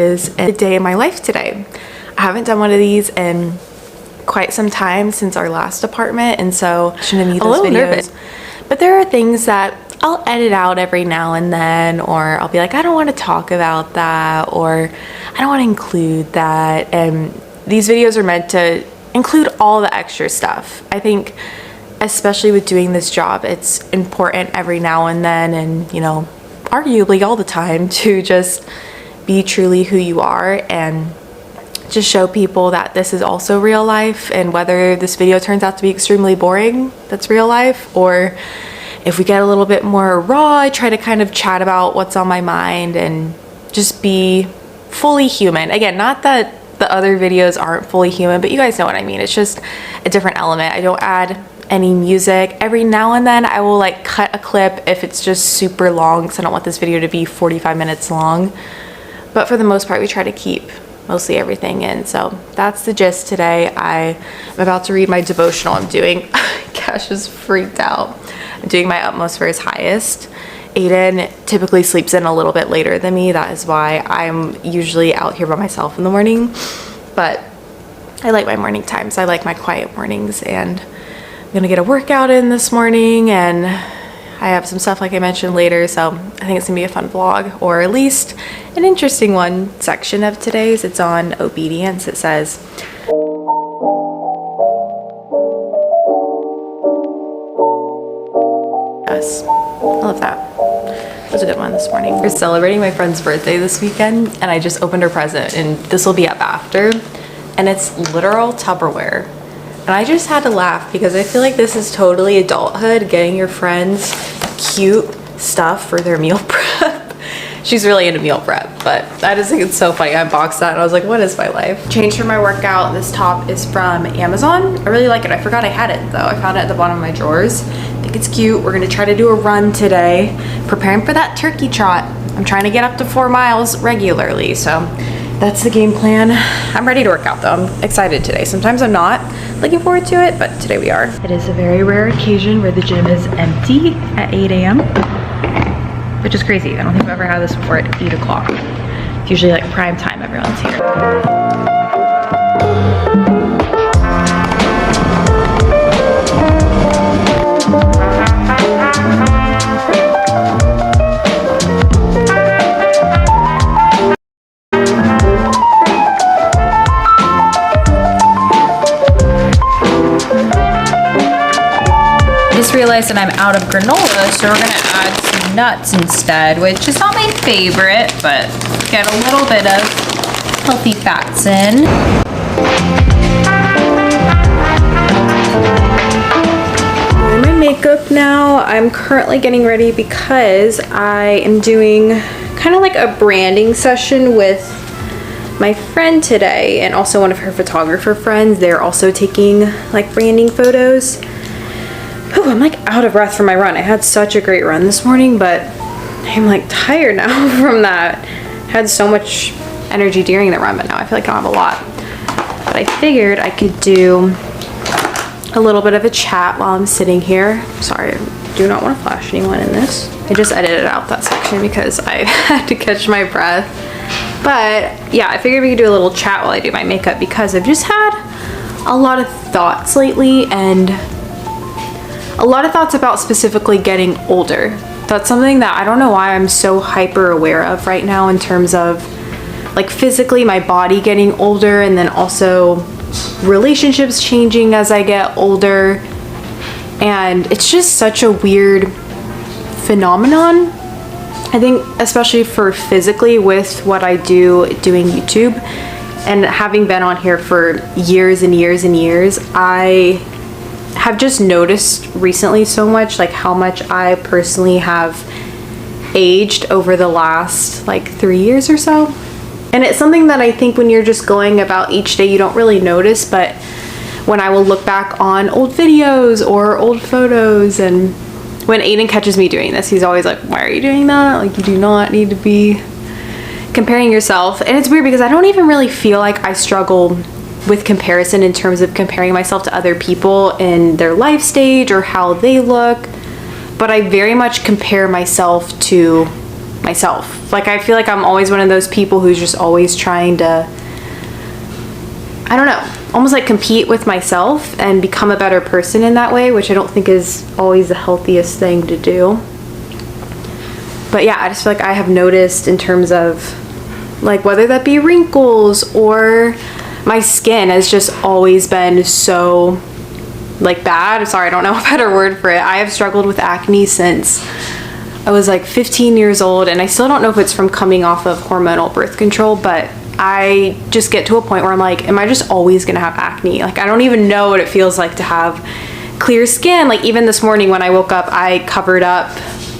is a day in my life today. I haven't done one of these in quite some time since our last apartment, and so I shouldn't need those videos. Nervous. But there are things that I'll edit out every now and then, or I'll be like, I don't want to talk about that, or I don't want to include that. And these videos are meant to include all the extra stuff. I think especially with doing this job, it's important every now and then, and you know, arguably all the time, to just be truly who you are and just show people that this is also real life. And whether this video turns out to be extremely boring, that's real life, or if we get a little bit more raw, I try to kind of chat about what's on my mind and just be fully human. Again, not that the other videos aren't fully human, but you guys know what I mean. It's just a different element. I don't add any music. Every now and then I will like cut a clip if it's just super long, because I don't want this video to be 45 minutes long. But for the most part, we try to keep mostly everything in. So that's the gist today. I'm about to read my devotional I'm doing. Cash is freaked out. I'm doing my utmost for his highest. Aiden typically sleeps in a little bit later than me. That is why I'm usually out here by myself in the morning. But I like my morning times. I like my quiet mornings, and I'm gonna get a workout in this morning, and I have some stuff like I mentioned later, so I think it's gonna be a fun vlog, or at least an interesting one. Section of today's, it's on obedience. It says, yes, I love that. That was a good one this morning. We're celebrating my friend's birthday this weekend, and I just opened her present, and this will be up after, and it's literal Tupperware. And I just had to laugh because I feel like this is totally adulthood, getting your friends cute stuff for their meal prep. She's really into meal prep, but I just think it's so funny. I unboxed that and I was like, what is my life? Changed for my workout. This top is from Amazon. I really like it. I forgot I had it though. I found it at the bottom of my drawers. I think it's cute. We're gonna try to do a run today, preparing for that turkey trot. I'm trying to get up to 4 miles regularly, so that's the game plan. I'm ready to work out though. I'm excited today. Sometimes I'm not looking forward to it, but today we are. It is a very rare occasion where the gym is empty at 8 a.m., which is crazy. I don't think I've ever had this before at 8 o'clock. It's usually like prime time, everyone's here. Realized that I'm out of granola, so we're gonna add some nuts instead, which is not my favorite, but get a little bit of healthy fats in. Doing my makeup now. I'm currently getting ready because I am doing kind of like a branding session with my friend today, and also one of her photographer friends. They're also taking like branding photos. Oh, I'm like out of breath from my run. I had such a great run this morning, but I'm like tired now from that. I had so much energy during the run, but now I feel like I don't have a lot. But I figured I could do a little bit of a chat while I'm sitting here. Sorry, I do not want to flash anyone in this. I just edited out that section because I had to catch my breath. But yeah, I figured we could do a little chat while I do my makeup, because I've just had a lot of thoughts lately, and a lot of thoughts about specifically getting older. That's something that I don't know why I'm so hyper aware of right now, in terms of like physically my body getting older, and then also relationships changing as I get older. And it's just such a weird phenomenon. I think especially for physically, with what I do doing YouTube and having been on here for years and years and years, I have just noticed recently so much like how much I personally have aged over the last like 3 years or so. And it's something that I think when you're just going about each day, you don't really notice, but when I will look back on old videos or old photos, and when Aiden catches me doing this, he's always like, why are you doing that? Like, you do not need to be comparing yourself. And it's weird because I don't even really feel like I struggle with comparison in terms of comparing myself to other people in their life stage or how they look, but I very much compare myself to myself. Like, I feel like I'm always one of those people who's just always trying to, I don't know, almost like compete with myself and become a better person in that way, which I don't think is always the healthiest thing to do. But yeah, I just feel like I have noticed in terms of, like, whether that be wrinkles or my skin has just always been so, like, bad. Sorry, I don't know a better word for it. I have struggled with acne since I was like 15 years old, and I still don't know if it's from coming off of hormonal birth control, but I just get to a point where I'm like, am I just always gonna have acne? Like, I don't even know what it feels like to have clear skin. Like, even this morning when I woke up, I covered up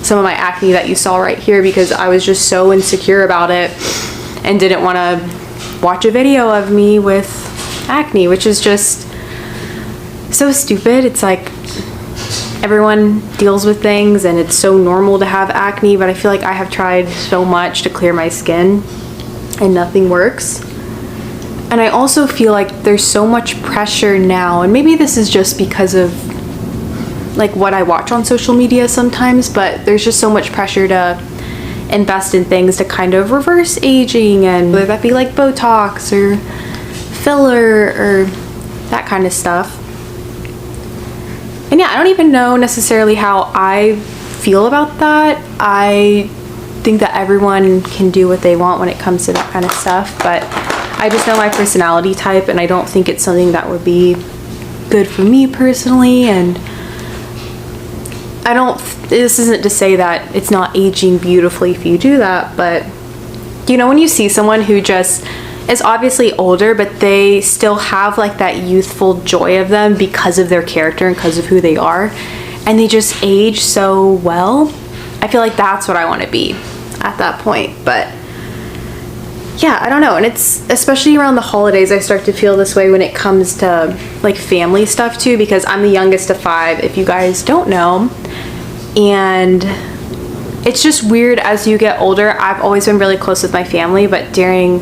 some of my acne that you saw right here because I was just so insecure about it and didn't want to watch a video of me with acne, which is just so stupid. It's like everyone deals with things and it's so normal to have acne, but I feel like I have tried so much to clear my skin and nothing works. And I also feel like there's so much pressure now, and maybe this is just because of like what I watch on social media sometimes, but there's just so much pressure to invest in things to kind of reverse aging, and whether that be like Botox or filler or that kind of stuff. And yeah, I don't even know necessarily how I feel about that. I think that everyone can do what they want when it comes to that kind of stuff, but I just know my personality type, and I don't think it's something that would be good for me personally. And this isn't to say that it's not aging beautifully if you do that, but you know, when you see someone who just is obviously older, but they still have like that youthful joy of them because of their character and because of who they are, and they just age so well, I feel like that's what I want to be at that point. But yeah, I don't know. And it's especially around the holidays, I start to feel this way when it comes to like family stuff too, because I'm the youngest of 5, if you guys don't know. And it's just weird as you get older. I've always been really close with my family, but during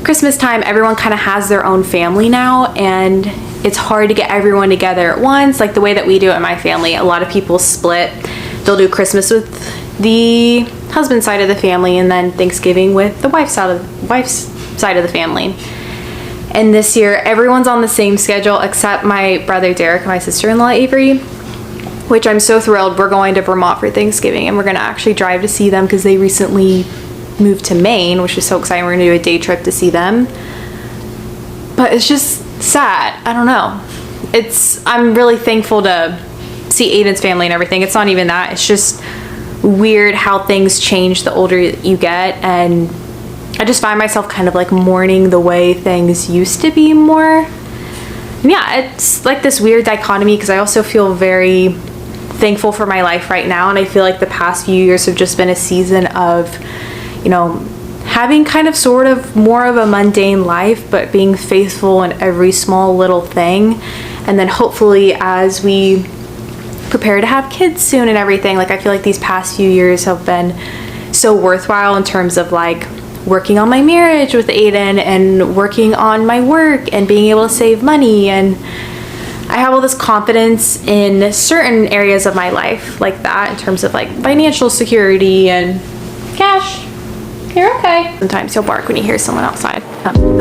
Christmas time, everyone kind of has their own family now, and it's hard to get everyone together at once, like the way that we do it in my family. A lot of people split. They'll do Christmas with the husband's side of the family and then Thanksgiving with the wife's side of the family. And this year, everyone's on the same schedule except my brother Derek and my sister-in-law Avery, which I'm so thrilled. We're going to Vermont for Thanksgiving, and we're going to actually drive to see them because they recently moved to Maine, which is so exciting. We're going to do a day trip to see them. But it's just sad. I don't know. I'm really thankful to see Aiden's family and everything. It's not even that. It's just weird how things change the older you get, and I just find myself kind of like mourning the way things used to be more. And yeah, it's like this weird dichotomy because I also feel very thankful for my life right now, and I feel like the past few years have just been a season of, you know, having kind of sort of more of a mundane life, but being faithful in every small little thing. And then hopefully as we prepare to have kids soon and everything, like I feel like these past few years have been so worthwhile in terms of like working on my marriage with Aiden and working on my work and being able to save money. And I have all this confidence in certain areas of my life like that, in terms of like financial security and cash. You're okay. Sometimes he'll bark when he hears someone outside. Afternoon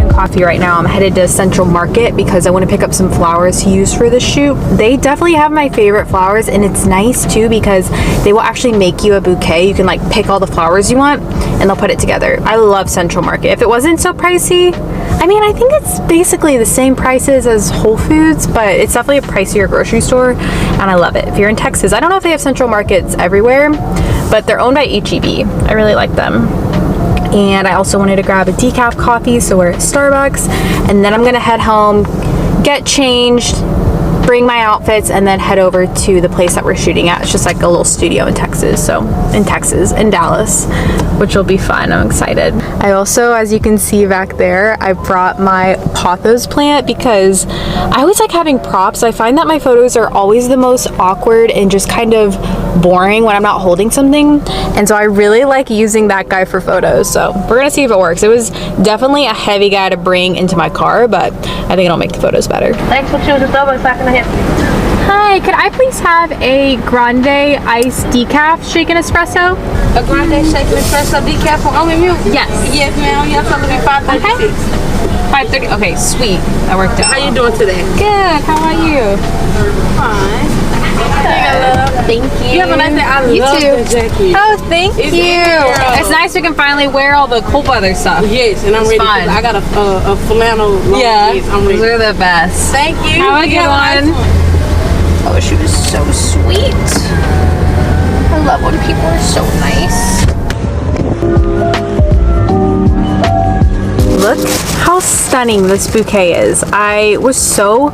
coffee right now. I'm headed to Central Market because I want to pick up some flowers to use for the shoot. They definitely have my favorite flowers, and it's nice too because they will actually make you a bouquet. You can like pick all the flowers you want and they'll put it together. I love Central Market. If it wasn't so pricey, I mean, I think it's basically the same prices as Whole Foods, but it's definitely a pricier grocery store, and I love it. If you're in Texas, I don't know if they have Central Markets everywhere, but they're owned by HEB. I really like them. And I also wanted to grab a decaf coffee, so we're at Starbucks, and then I'm gonna head home, get changed, bring my outfits, and then head over to the place that we're shooting at. It's just like a little studio in Texas, in Dallas, which will be fun. I'm excited. I also, as you can see back there, I brought my pothos plant because I always like having props. I find that my photos are always the most awkward and just kind of boring when I'm not holding something, and so I really like using that guy for photos. So we're gonna see if it works. It was definitely a heavy guy to bring into my car, but I think it'll make the photos better. Thanks for choosing Starbucks back in the hip. Hi, could I please have a grande iced decaf shaken espresso? A grande shaken espresso decaf for almond milk? Yes. Yes, ma'am. Yes, I'm gonna be 536. 5:30. Okay, sweet. That worked out. How you doing today? Good. How are you? Fine. Thank you. You have a nice day. I You love too. the jacket. Oh, thank It's you. girl. It's nice we can finally wear all the cold weather stuff. Yes, and I'm ready. fun. I got a flannel long sleeve. I'm ready. Those are the best. Thank you. Have a You good nice one. Oh, she was so sweet. I love when people are so nice. Look how stunning this bouquet is. I was so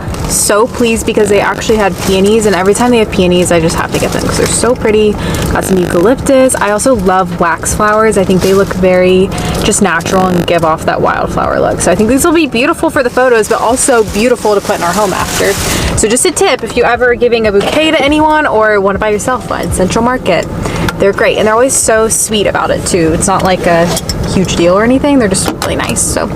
pleased because they actually had peonies, and every time they have peonies I just have to get them because they're so pretty. Got some eucalyptus. I also love wax flowers. I think they look very just natural and give off that wildflower look. So I think these will be beautiful for the photos, but also beautiful to put in our home after. So just a tip, if you ever giving a bouquet to anyone or want to buy yourself one, Central Market. They're great, and they're always so sweet about it too. It's not like a huge deal or anything. They're just really nice. So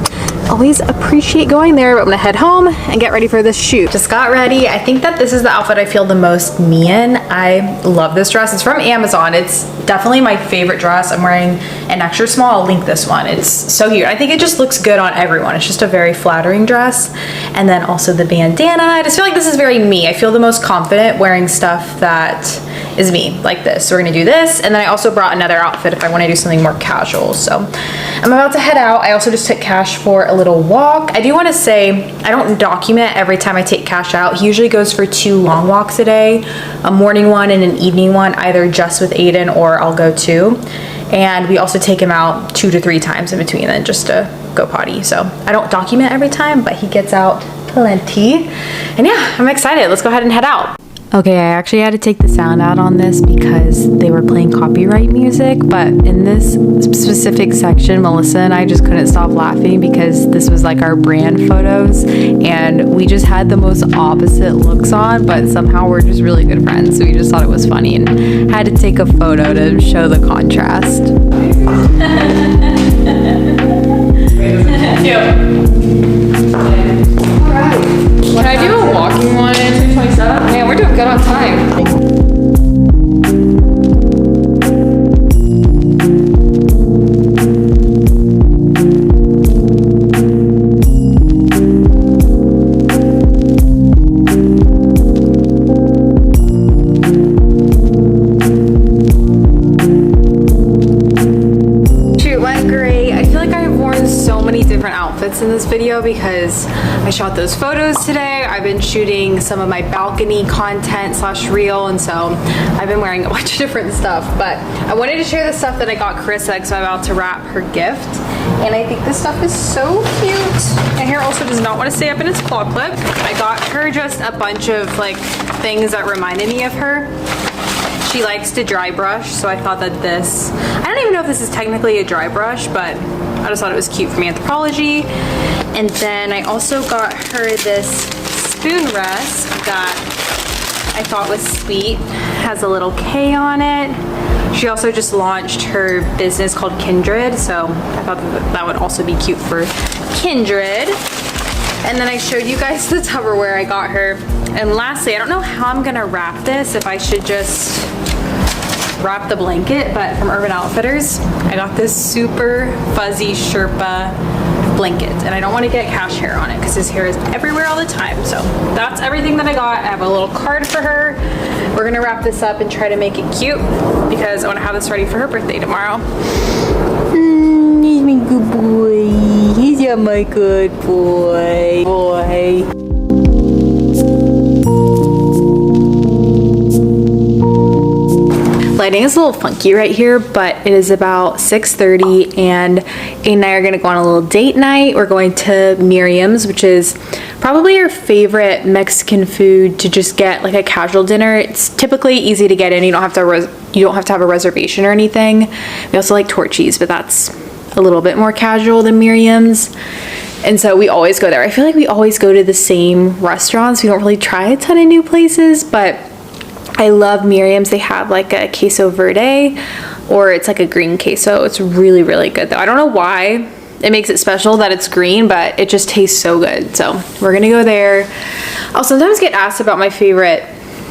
always appreciate going there. But I'm gonna head home and get ready for this shoot. Just got ready. I think that this is the outfit I feel the most me in. I love this dress. It's from Amazon. It's definitely my favorite dress. I'm wearing an extra small. I'll link this one. It's so cute. I think it just looks good on everyone. It's just a very flattering dress. And then also the bandana. I just feel like this is very me. I feel the most confident wearing stuff that is me, like this. So we're gonna do this, and then I also brought another outfit if I wanna do something more casual. So I'm about to head out. I also just took Cash for a little walk. I do wanna say, I don't document every time I take Cash out. He usually goes for 2 long walks a day, a morning one and an evening one, either just with Aiden or I'll go 2. And we also take him out 2 to 3 times in between then just to go potty. So I don't document every time, but he gets out plenty. And yeah, I'm excited. Let's go ahead and head out. Okay, I actually had to take the sound out on this because they were playing copyright music, but in this specific section, Melissa and I just couldn't stop laughing because this was like our brand photos, and we just had the most opposite looks on, but somehow we're just really good friends, so we just thought it was funny and had to take a photo to show the contrast. Can I do a walking one? 2:27? Man, we're doing good on time. In this video because I shot those photos today. I've been shooting some of my balcony content / reel, and so I've been wearing a bunch of different stuff, but I wanted to share the stuff that I got Carissa because I'm about to wrap her gift, and I think this stuff is so cute. My hair also does not want to stay up in its claw clip. I got her just a bunch of like things that reminded me of her. She likes to dry brush, so I thought that this, I don't even know if this is technically a dry brush, but I just thought it was cute from Anthropologie. And then I also got her this spoon rest that I thought was sweet. Has a little K on it. She also just launched her business called Kindred, so I thought that would also be cute for Kindred. And then I showed you guys the Tupperware I got her. And lastly, I don't know how I'm gonna wrap this, if I should just wrap the blanket, but from Urban Outfitters, I got this super fuzzy Sherpa blanket, and I don't want to get Cash hair on it because his hair is everywhere all the time. So that's everything that I got. I have a little card for her. We're gonna wrap this up and try to make it cute because I want to have this ready for her birthday tomorrow. He's my good boy. He's my good boy. Lighting is a little funky right here, but it is about 6:30 and Aiden and I are gonna go on a little date night. We're going to Miriam's, which is probably our favorite Mexican food to just get like a casual dinner. It's typically easy to get in. You don't have to have a reservation or anything. We also like Torchy's, but that's a little bit more casual than Miriam's. And so we always go there. I feel like we always go to the same restaurants. We don't really try a ton of new places, but I love Miriam's. They have like a queso verde, or it's like a green queso. It's really, really good though. I don't know why it makes it special that it's green, but it just tastes so good. So we're gonna go there. I'll sometimes get asked about my favorite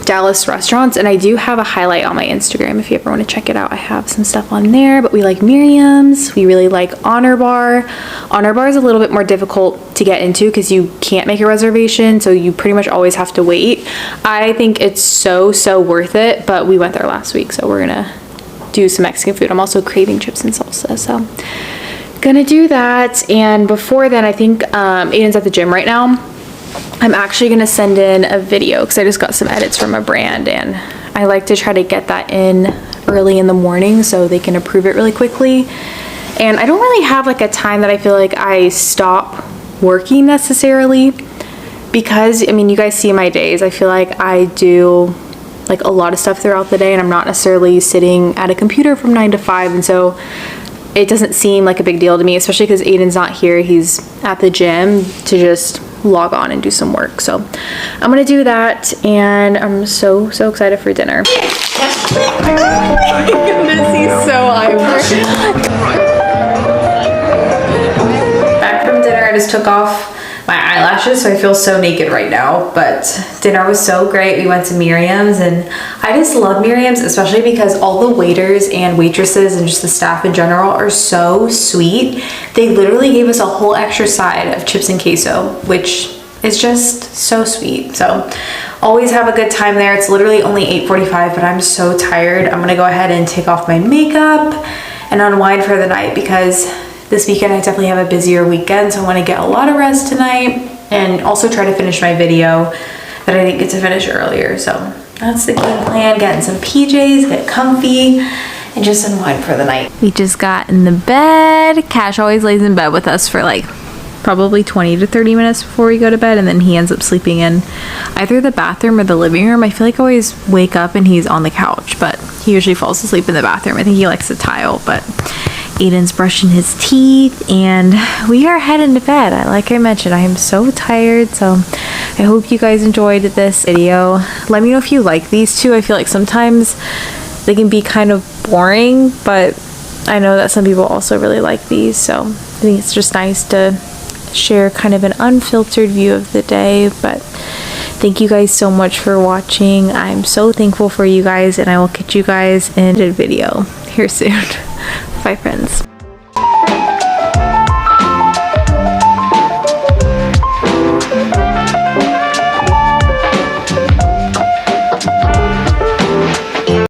Dallas restaurants, and I do have a highlight on my Instagram if you ever want to check it out. I have some stuff on there, but we like Miriam's. We really like Honor Bar. Honor Bar is a little bit more difficult to get into because you can't make a reservation, so you pretty much always have to wait. I think it's so worth it, but we went there last week, so we're gonna do some Mexican food. I'm also craving chips and salsa, so gonna do that. And before then, I think Aiden's at the gym right now. I'm actually gonna send in a video because I just got some edits from a brand, and I like to try to get that in early in the morning so they can approve it really quickly. And I don't really have like a time that I feel like I stop working necessarily, because I mean, you guys see my days. I feel like I do like a lot of stuff throughout the day, and I'm not necessarily sitting at a computer from 9 to 5, and so it doesn't seem like a big deal to me, especially because Aiden's not here. He's at the gym to just log on and do some work. So I'm gonna do that, and I'm so excited for dinner. Goodness, he's so hyper. Back from dinner, I just took off my eyelashes, so I feel so naked right now, but dinner was so great. We went to Miriam's, and I just love Miriam's, especially because all the waiters and waitresses and just the staff in general are so sweet. They literally gave us a whole extra side of chips and queso, which is just so sweet. So always have a good time there. It's literally only 8:45, but I'm so tired. I'm gonna go ahead and take off my makeup and unwind for the night, because this weekend I definitely have a busier weekend, so I want to get a lot of rest tonight and also try to finish my video that I didn't get to finish earlier. So that's the game plan, getting some PJs, get comfy, and just unwind for the night. We just got in the bed. Cash always lays in bed with us for like probably 20 to 30 minutes before we go to bed, and then he ends up sleeping in either the bathroom or the living room. I feel like I always wake up and he's on the couch, but he usually falls asleep in the bathroom. I think he likes the tile, but Aiden's brushing his teeth, and we are heading to bed. Like I mentioned, I am so tired, so I hope you guys enjoyed this video. Let me know if you like these too. I feel like sometimes they can be kind of boring, but I know that some people also really like these, so I think it's just nice to share kind of an unfiltered view of the day. But thank you guys so much for watching. I'm so thankful for you guys, and I will catch you guys in a video here soon. Bye, friends.